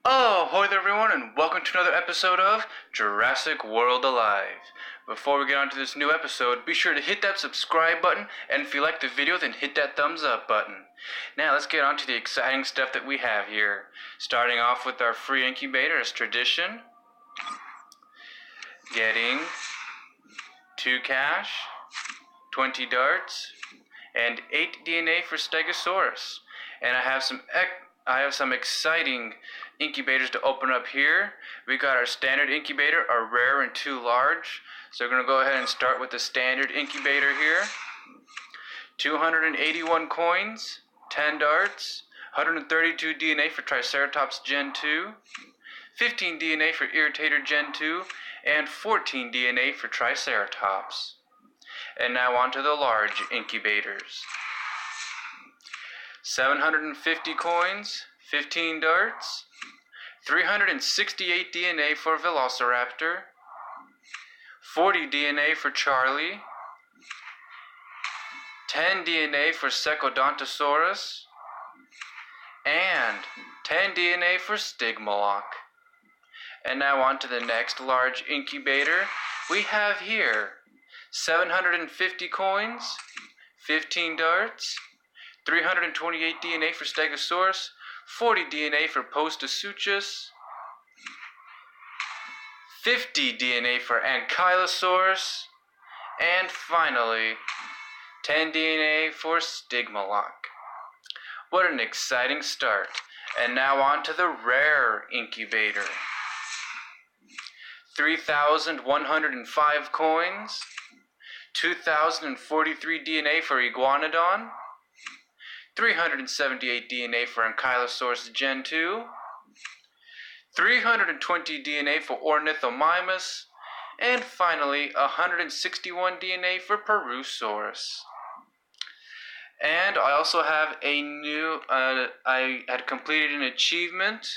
Ahoy there everyone, and welcome to another episode of Jurassic World Alive. Before we get on to this new episode, be sure to hit that subscribe button, and if you like the video, then hit that thumbs up button. Now let's get on to the exciting stuff that we have here. Starting off with our free incubator as tradition. Getting 2 cash, 20 darts, and 8 DNA for Stegosaurus. And I have some exciting incubators to open up here. We got our standard incubator, our rare and 2 large. So we're going to go ahead and start with the standard incubator here. 281 coins, 10 darts, 132 DNA for Triceratops Gen 2, 15 DNA for Irritator Gen 2, and 14 DNA for Triceratops. And now on to the large incubators. 750 coins, 15 darts, 368 DNA for Velociraptor, 40 DNA for Charlie, 10 DNA for Secodontosaurus, and 10 DNA for Stigmalock. And now on to the next large incubator. We have here 750 coins, 15 darts, 328 DNA for Stegosaurus, 40 DNA for Postosuchus, 50 DNA for Ankylosaurus, and finally 10 DNA for Stigmalock. What an exciting start. And now on to the rare incubator. 3,105 coins, 2,043 DNA for Iguanodon, 378 DNA for Ankylosaurus Gen 2, 320 DNA for Ornithomimus, and finally 161 DNA for Perusaurus. And I also have a new, I had completed an achievement,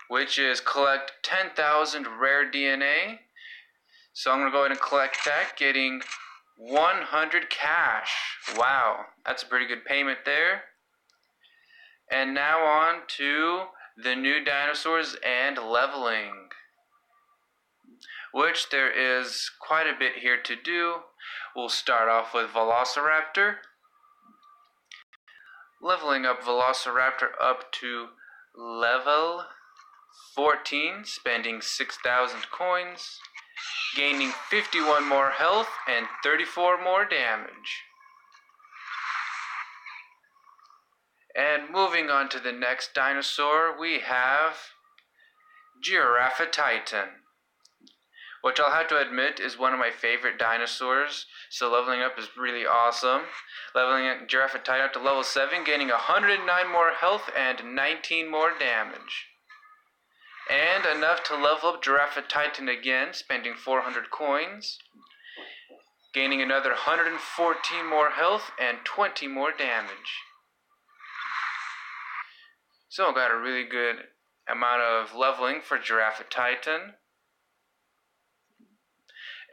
which is collect 10,000 rare DNA. So I'm going to go ahead and collect that, getting 100 cash. Wow, that's a pretty good payment there. And now on to the new dinosaurs and leveling, which there is quite a bit here to do. We'll start off with Velociraptor. Leveling up Velociraptor up to level 14, spending 6,000 coins, gaining 51 more health and 34 more damage. And moving on to the next dinosaur, we have Giraffatitan, which I'll have to admit is one of my favorite dinosaurs, so leveling up is really awesome. Leveling up Giraffatitan up to level 7, gaining 109 more health and 19 more damage. And enough to level up Giraffatitan again, spending 400 coins, gaining another 114 more health and 20 more damage. So I got a really good amount of leveling for Giraffatitan.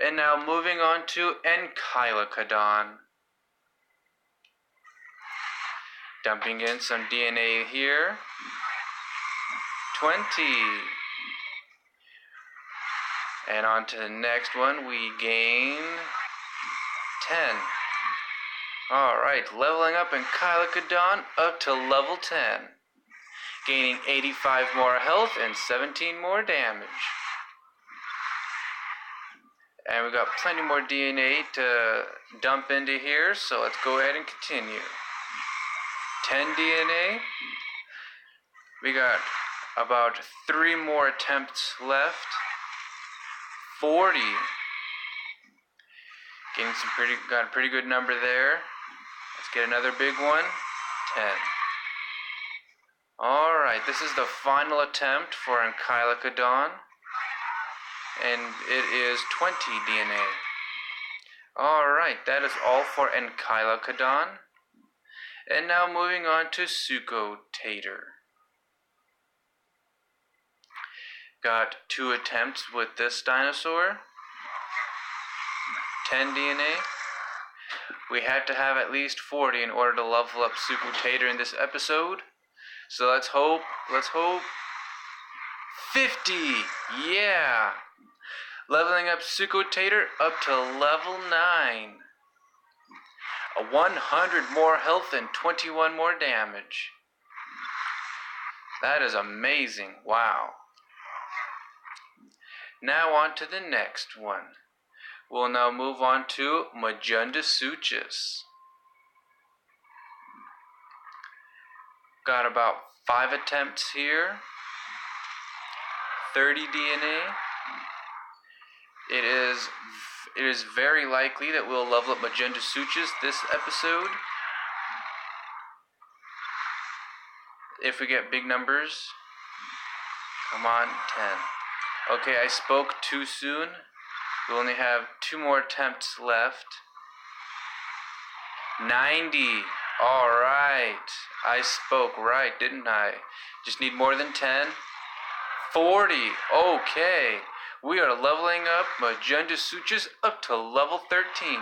And now moving on to Ankylocodon. Dumping in some DNA here. 20. And on to the next one, we gain 10. Alright, leveling up Ankylocodon up to level 10. Gaining 85 more health and 17 more damage. And we got plenty more DNA to dump into here, so let's go ahead and continue. 10 DNA. We got about 3 more attempts left. 40. Got a pretty good number there. Let's get another big one. 10. Alright, this is the final attempt for Ankylocodon, and it is 20 DNA. Alright, that is all for Ankylocodon. And now moving on to Suchotator. Got 2 attempts with this dinosaur. 10 DNA. We had to have at least 40 in order to level up Suchotator in this episode. So let's hope 50. Yeah. Leveling up Suikotator up to level 9. A 100 more health and 21 more damage. That is amazing. Wow. Now on to the next one. We'll now move on to Majundasuchus. Got about 5 attempts here. 30 DNA. It is very likely that we'll level up Majundasuchus this episode. If we get big numbers. Come on, 10. Okay, I spoke too soon. We only have 2 more attempts left. 90. Alright. I spoke right, didn't I? Just need more than 10. 40. Okay. We are leveling up Majundasuchus up to level 13.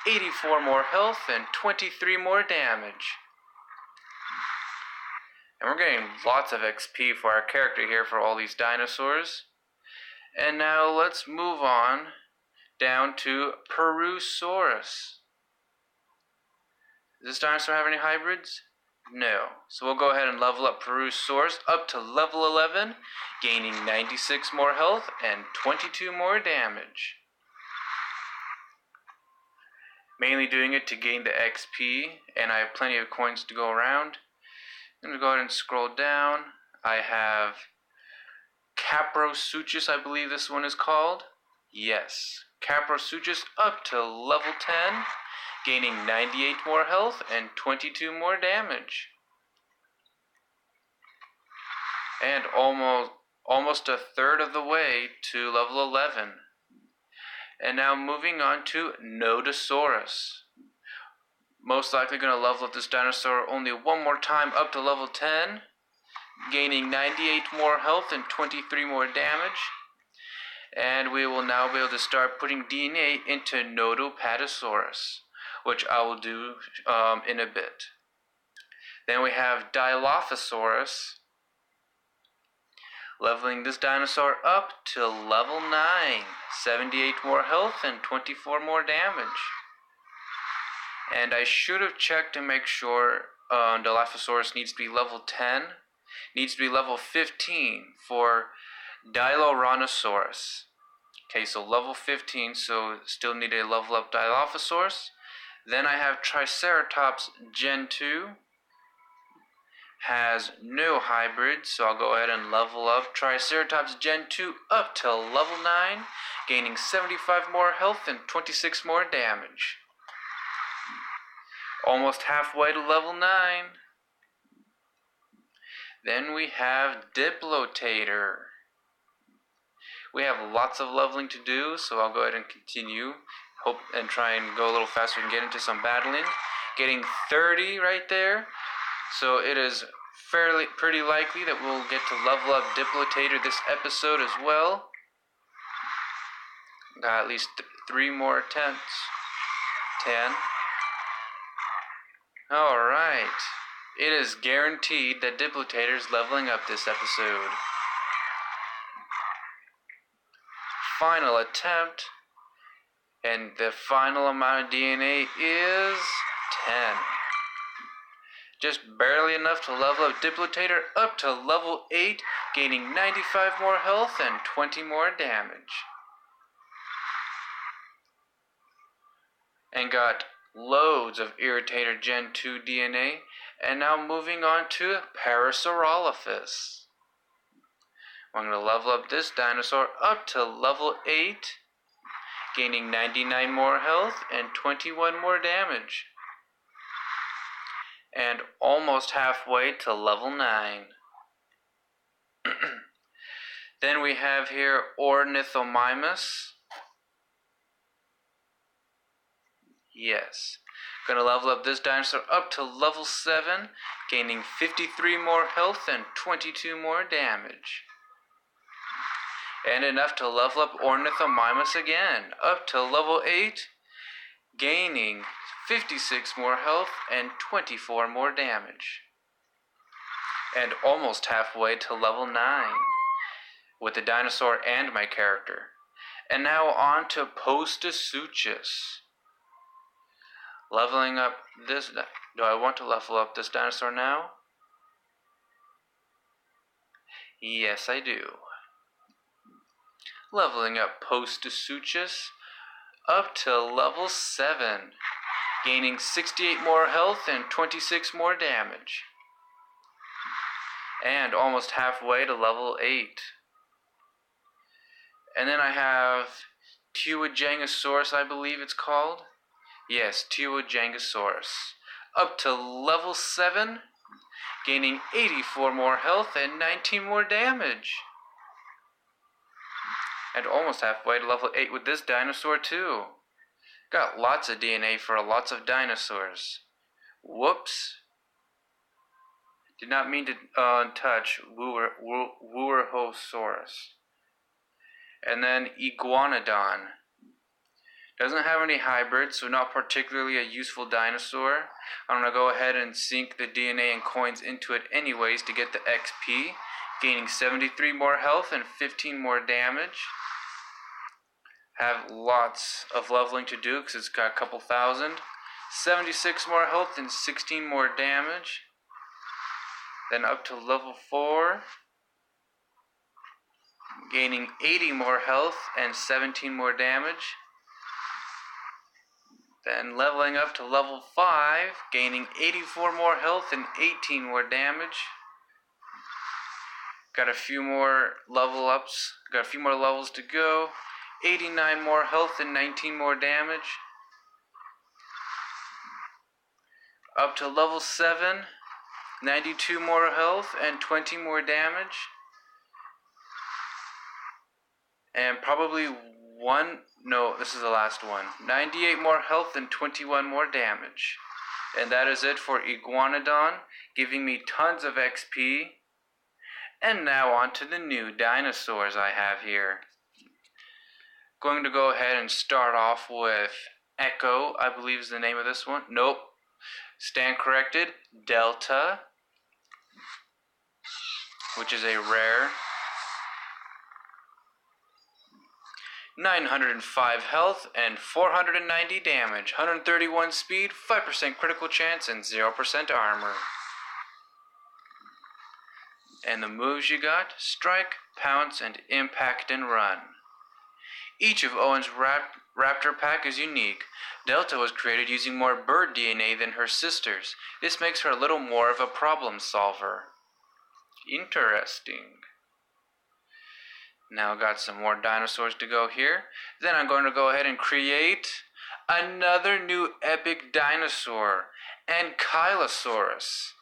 84 more health and 23 more damage. And we're getting lots of XP for our character here for all these dinosaurs. And now let's move on down to Perusaurus. Does this dinosaur have any hybrids? No. So we'll go ahead and level up Perusaurus up to level 11, gaining 96 more health and 22 more damage. Mainly doing it to gain the XP, and I have plenty of coins to go around. I'm going to go ahead and scroll down. I have Caprosuchus, I believe this one is called. Yes, Caprosuchus up to level 10, gaining 98 more health and 22 more damage. And almost a third of the way to level 11. And now moving on to Nodosaurus. Most likely going to level up this dinosaur only one more time up to level 10, gaining 98 more health and 23 more damage. And we will now be able to start putting DNA into Nodopatosaurus, which I will do in a bit. Then we have Dilophosaurus, leveling this dinosaur up to level 9, 78 more health and 24 more damage. And I should have checked to make sure Dilophosaurus needs to be level 10, needs to be level 15 for Dilorhinosaurus. Okay, so level 15, so still need a level up Dilophosaurus. Then I have Triceratops Gen 2. Has no hybrids, so I'll go ahead and level up Triceratops Gen 2 up to level 9, gaining 75 more health and 26 more damage. Almost halfway to level 9. Then we have Diplotator. We have lots of leveling to do, so I'll go ahead and continue. Hope and try and go a little faster and get into some battling. Getting 30 right there. So it is pretty likely that we'll get to level up Diplotator this episode as well. Got at least 3 more attempts. 10. Alright. It is guaranteed that Diplotator is leveling up this episode. Final attempt. And the final amount of DNA is 10. Just barely enough to level up Diplotator up to level 8, gaining 95 more health and 20 more damage. And got loads of Irritator Gen 2 DNA. And now moving on to Parasaurolophus. I'm going to level up this dinosaur up to level 8, gaining 99 more health and 21 more damage. And almost halfway to level 9. Then we have here Ornithomimus. Yes. Gonna level up this dinosaur up to level 7, gaining 53 more health and 22 more damage. And enough to level up Ornithomimus again, up to level 8, gaining 56 more health and 24 more damage. And almost halfway to level 9. with the dinosaur and my character. And now on to Postosuchus. Leveling up this. Do I want to level up this dinosaur now? Yes, I do. Leveling up Postosuchus up to level 7, gaining 68 more health and 26 more damage. And almost halfway to level 8. And then I have Tewajangosaurus, I believe it's called. Yes, Tewajangosaurus. Up to level 7, gaining 84 more health and 19 more damage. And almost halfway to level 8 with this dinosaur too. Got lots of DNA for lots of dinosaurs. Whoops. Did not mean to touch Wuerhosaurus. And then Iguanodon. Doesn't have any hybrids, so not particularly a useful dinosaur. I'm going to go ahead and sink the DNA and coins into it anyways to get the XP. Gaining 73 more health and 15 more damage. Have lots of leveling to do because it's got a couple thousand. 76 more health and 16 more damage. Then up to level 4. Gaining 80 more health and 17 more damage. Then leveling up to level 5, gaining 84 more health and 18 more damage. Got a few more level ups, got a few more levels to go. 89 more health and 19 more damage. Up to level 7, 92 more health and 20 more damage. And probably this is the last one. 98 more health and 21 more damage. And that is it for Iguanodon, giving me tons of XP. And now on to the new dinosaurs I have here. Going to go ahead and start off with Echo, I believe is the name of this one. Nope. Stand corrected. Delta, which is a rare. 905 health and 490 damage, 131 speed, 5% critical chance, and 0% armor. And the moves you got: strike, pounce, and impact and run. Each of Owen's raptor pack is unique. Delta was created using more bird DNA than her sisters. This makes her a little more of a problem solver. Interesting. Now got some more dinosaurs to go here. Then I'm going to go ahead and create another new epic dinosaur, Ankylosaurus.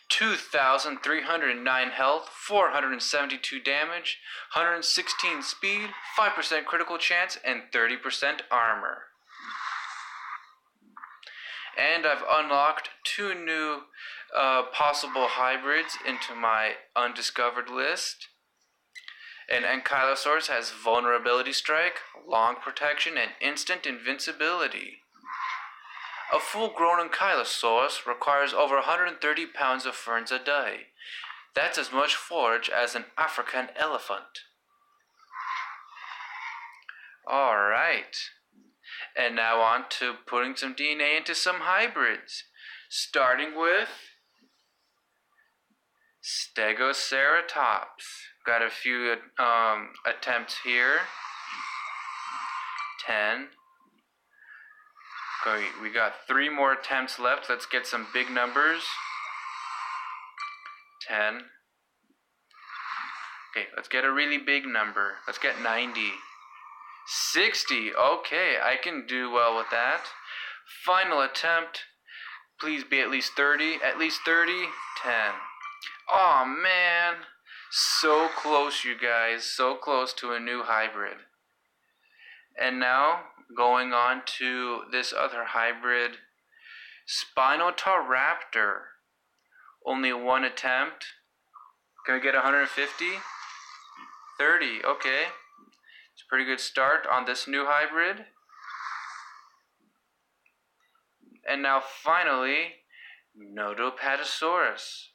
(2,309 health, 472 damage, 116 speed, 5% critical chance, and 30% armor. And I've unlocked 2 new possible hybrids into my undiscovered list. And Ankylosaurus has vulnerability strike, long protection, and instant invincibility. A full-grown Ankylosaurus requires over 130 pounds of ferns a day. That's as much forage as an African elephant. Alright. And now on to putting some DNA into some hybrids. Starting with Stegoceratops. Got a few attempts here. 10. Okay, we got 3 more attempts left. Let's get some big numbers. 10. Okay, let's get a really big number. Let's get 90. 60. Okay, I can do well with that. Final attempt. Please be at least 30. At least 30. 10. Aw, man. So close, you guys. So close to a new hybrid. And now, going on to this other hybrid, Spinotauraptor. Only 1 attempt. Can we get 150? 30. Okay. It's a pretty good start on this new hybrid. And now finally, Notopatosaurus.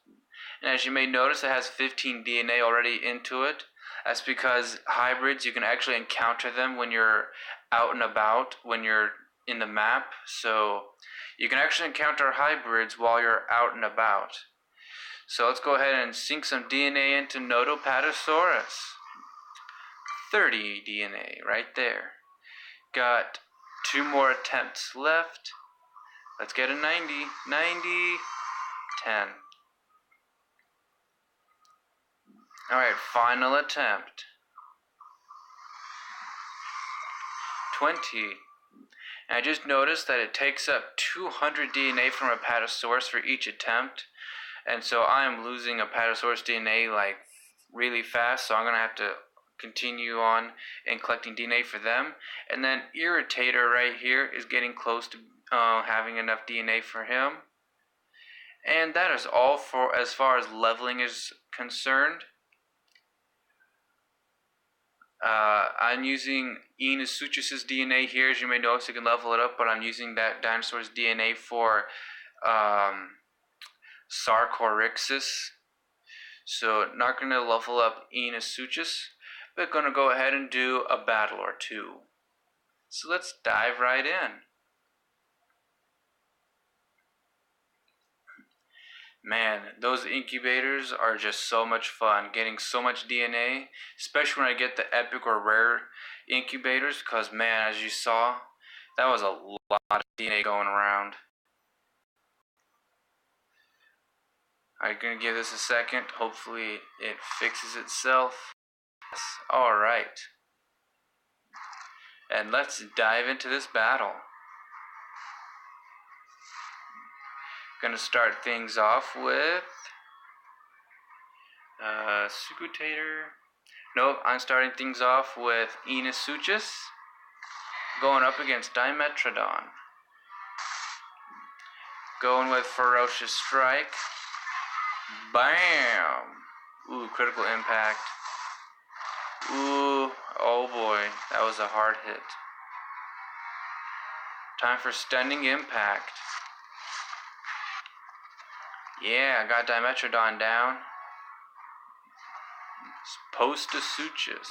And as you may notice, it has 15 DNA already into it. That's because hybrids, you can actually encounter them when you're out and about, when you're in the map. So you can actually encounter hybrids while you're out and about. So let's go ahead and sink some DNA into Notopatosaurus. 30 DNA right there. Got 2 more attempts left. Let's get a 90. 90. 10. Alright, final attempt. 20. And I just noticed that it takes up 200 DNA from a Apatosaurus for each attempt. And so I am losing Apatosaurus DNA like really fast, so I'm going to have to continue on and collecting DNA for them. And then Irritator right here is getting close to having enough DNA for him. And that is all for as far as leveling is concerned. I'm using Inosuchus' DNA here. As you may notice, you can level it up, but I'm using that dinosaur's DNA for Sarcoryxis. So not going to level up Inosuchus, but going to go ahead and do a battle or two. So let's dive right in. Man, those incubators are just so much fun, getting so much DNA, especially when I get the epic or rare incubators, because man, as you saw, that was a lot of DNA going around. I'm going to give this a second, hopefully it fixes itself. Yes. Alright, and let's dive into this battle. Gonna start things off with Sucutator. Nope, I'm starting things off with Inosuchus going up against Dimetrodon. Going with Ferocious Strike. Bam! Ooh, critical impact. Ooh, oh boy, that was a hard hit. Time for Stunning Impact. Yeah, I got Dimetrodon down. Postosuchus.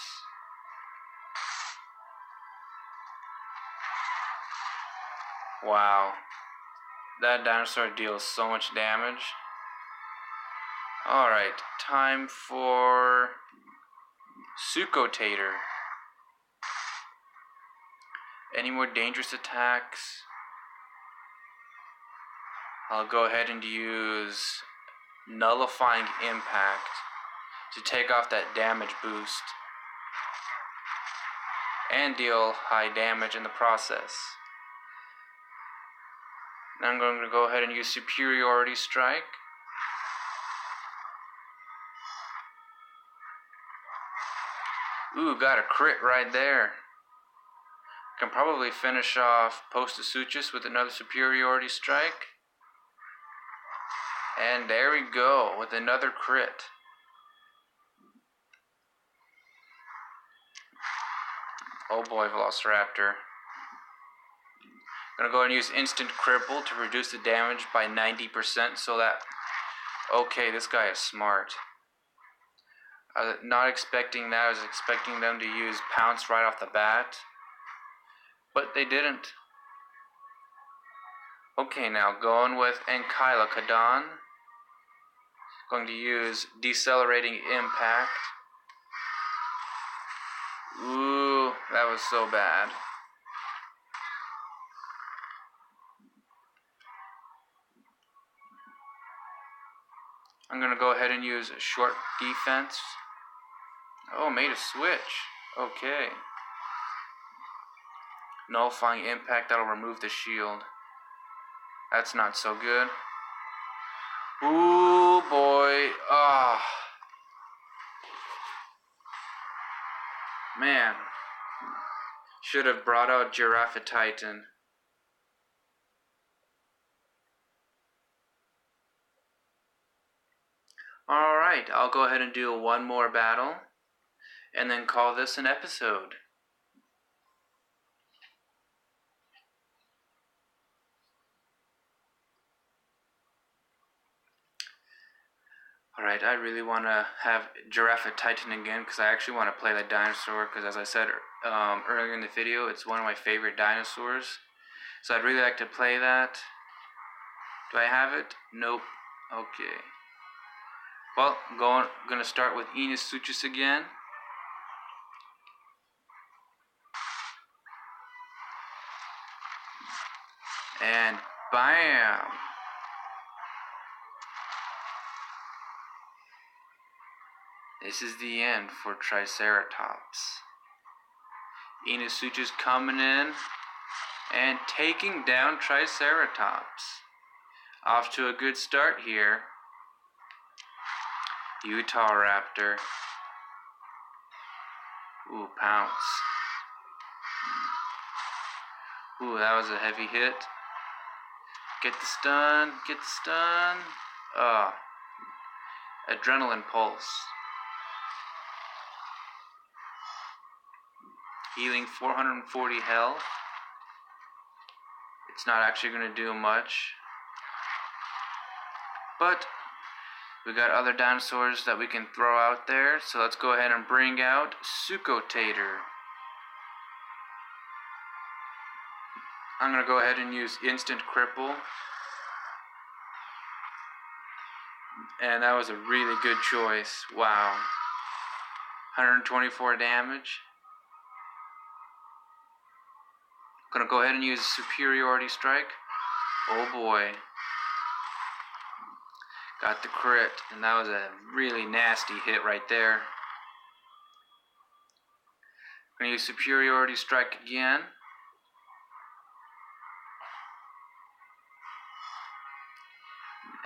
Wow. That dinosaur deals so much damage. Alright, time for Sucutator. Any more dangerous attacks? I'll go ahead and use Nullifying Impact to take off that damage boost and deal high damage in the process. Now I'm going to go ahead and use Superiority Strike. Ooh, got a crit right there. Can probably finish off Postosuchus with another Superiority Strike. And there we go, with another crit. Oh boy, Velociraptor. I'm gonna go ahead and use Instant Cripple to reduce the damage by 90%, so that... Okay, this guy is smart. I was not expecting that. I was expecting them to use Pounce right off the bat. But they didn't. Okay, now going with Ankylocodon. Going to use Decelerating Impact. Ooh, that was so bad. I'm going to go ahead and use Short Defense. Oh, made a switch. Okay. Nullifying Impact, that'll remove the shield. That's not so good. Ooh, boy. Ah. Man. Should have brought out Giraffatitan. Alright, I'll go ahead and do one more battle, and then call this an episode. Alright, I really want to have Giraffe Titan again because I actually want to play that dinosaur because, as I said earlier in the video, it's one of my favorite dinosaurs. So I'd really like to play that. Do I have it? Nope. Okay. Well, I'm gonna start with Enos Suchus again. And bam! This is the end for Triceratops. Enos Suchus coming in and taking down Triceratops. Off to a good start here. Utah Raptor. Ooh, pounce. Ooh, that was a heavy hit. Get the stun, get the stun. Adrenaline pulse. Healing 440 health. It's not actually going to do much. But we got other dinosaurs that we can throw out there. So let's go ahead and bring out Suchotator. I'm going to go ahead and use Instant Cripple. And that was a really good choice. Wow. 124 damage. I'm going to go ahead and use Superiority Strike. Oh boy. Got the crit. And that was a really nasty hit right there. I'm going to use Superiority Strike again.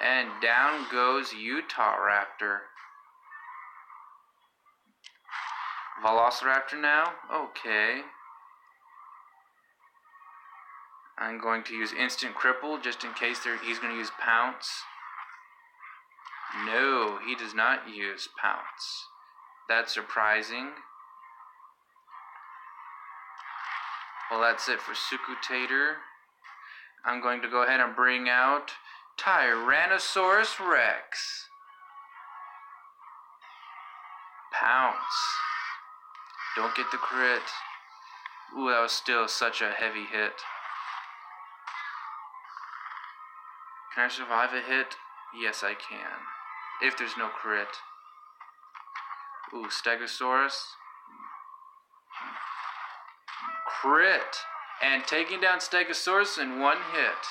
And down goes Utah Raptor. Velociraptor now? Okay. I'm going to use Instant Cripple just in case he's going to use Pounce. No, he does not use Pounce. That's surprising. Well, that's it for Suchotator. I'm going to go ahead and bring out Tyrannosaurus Rex. Pounce. Don't get the crit. Ooh, that was still such a heavy hit. Can I survive a hit? Yes, I can. If there's no crit. Ooh, Stegosaurus. Crit. And taking down Stegosaurus in one hit.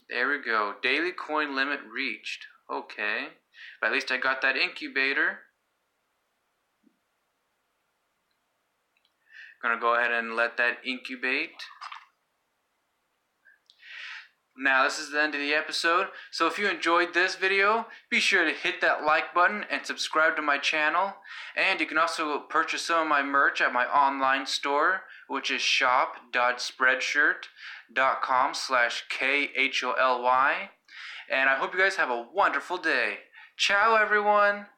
There we go. Daily coin limit reached. Okay. But at least I got that incubator. Gonna go ahead and let that incubate. Now this is the end of the episode. So if you enjoyed this video, be sure to hit that like button and subscribe to my channel. And you can also purchase some of my merch at my online store, which is shop.spreadshirt.com/KHOLY. And I hope you guys have a wonderful day. Ciao everyone!